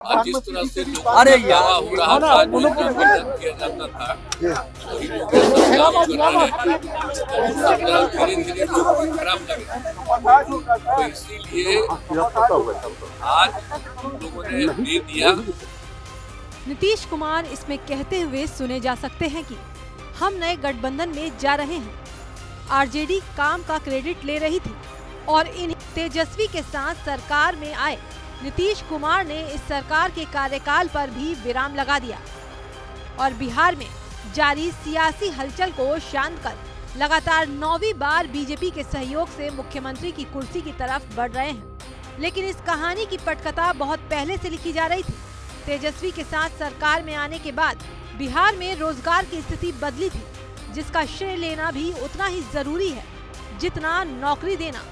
आज जिस तरह से लोगों अरे का यार, दवा हो रहा था, जिस तरह से किया जाता था, वही लोग ये सब काम कर रहे हैं। धीरे-धीरे लोगों को खराब लगे, तो इसीलिए आज लोगों ने दे दिया। नीतीश कुमार इसमें कहते हुए सुने जा सकते हैं कि हम नए गठबंधन में जा रहे हैं। आरजेडी काम का क्रेडिट ले रही थी और इन तेजस्वी के साथ सरकार में आए नीतीश कुमार ने इस सरकार के कार्यकाल पर भी विराम लगा दिया और बिहार में जारी सियासी हलचल को शांत कर लगातार 9वीं बार बीजेपी के सहयोग से मुख्यमंत्री की कुर्सी की तरफ बढ़ रहे हैं। लेकिन इस कहानी की पटकथा बहुत पहले से लिखी जा रही थी। तेजस्वी के साथ सरकार में आने के बाद बिहार में रोजगार की स्थिति बदली थी, जिसका श्रेय लेना भी उतना ही जरूरी है जितना नौकरी देना,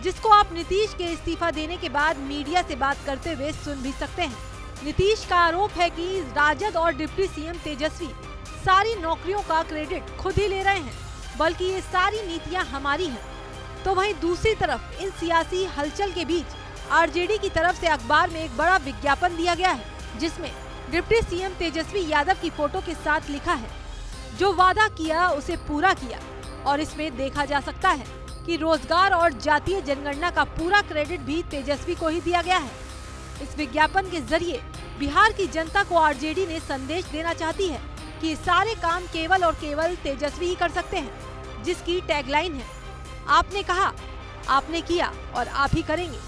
जिसको आप नीतीश के इस्तीफा देने के बाद मीडिया से बात करते हुए सुन भी सकते हैं। नीतीश का आरोप है कि राजद और डिप्टी सीएम तेजस्वी सारी नौकरियों का क्रेडिट खुद ही ले रहे हैं, बल्कि ये सारी नीतियां हमारी हैं। तो वहीं दूसरी तरफ इन सियासी हलचल के बीच आरजेडी की तरफ से अखबार में एक बड़ा विज्ञापन दिया गया है, जिसमें डिप्टी सीएम तेजस्वी यादव की फोटो के साथ लिखा है, जो वादा किया उसे पूरा किया। और इसमें देखा जा सकता है कि रोजगार और जातीय जनगणना का पूरा क्रेडिट भी तेजस्वी को ही दिया गया है। इस विज्ञापन के जरिए बिहार की जनता को आरजेडी ने संदेश देना चाहती है कि सारे काम केवल और केवल तेजस्वी ही कर सकते हैं, जिसकी टैगलाइन है, आपने कहा, आपने किया और आप ही करेंगे।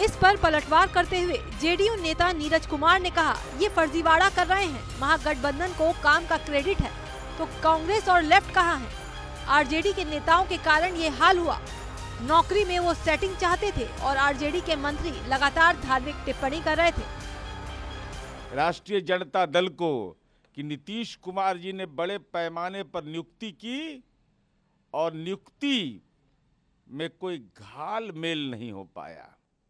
इस पर पलटवार करते हुए जेडीयू नेता नीरज कुमार ने कहा, ये फर्जीवाड़ा कर रहे हैं, महागठबंधन को काम का क्रेडिट है तो कांग्रेस और लेफ्ट कहाँ है? आरजेडी के नेताओं के कारण ये हाल हुआ। नौकरी में वो सेटिंग चाहते थे और आरजेडी के मंत्री लगातार धार्मिक टिप्पणी कर रहे थे। राष्ट्रीय जनता दल को कि नीतीश कुमार जी ने बड़े पैमाने पर नियुक्ति की और नियुक्ति में कोई घाल मेल नहीं हो पाया,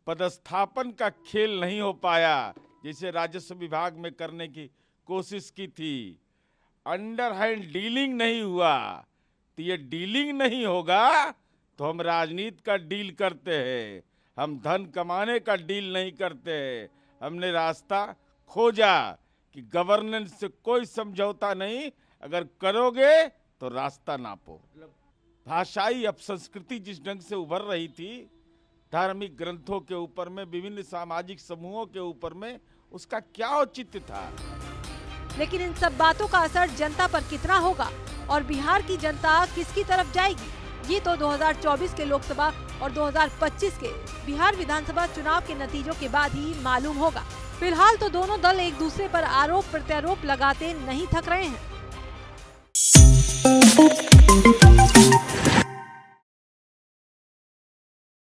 पदस्थापन का खेल नहीं हो पाया, जैसे राजस्व विभाग में करने की कोशिश की थी, अंडरहैंड डीलिंग नहीं हुआ। तो ये डीलिंग नहीं होगा तो हम राजनीति का डील करते हैं, हम धन कमाने का डील नहीं करते हैं। हमने रास्ता खोजा कि गवर्नेंस से कोई समझौता नहीं, अगर करोगे तो रास्ता नापो। भाषाई अपसंस्कृति जिस ढंग से उभर रही थी, धार्मिक ग्रंथों के ऊपर में, विभिन्न सामाजिक समूहों के ऊपर में, उसका क्या औचित्य था? लेकिन इन सब बातों का असर जनता पर कितना होगा और बिहार की जनता किसकी तरफ जाएगी, ये तो 2024 के लोकसभा और 2025 के बिहार विधानसभा चुनाव के नतीजों के बाद ही मालूम होगा। फिलहाल तो दोनों दल एक दूसरे पर आरोप प्रत्यारोप लगाते नहीं थक रहे हैं।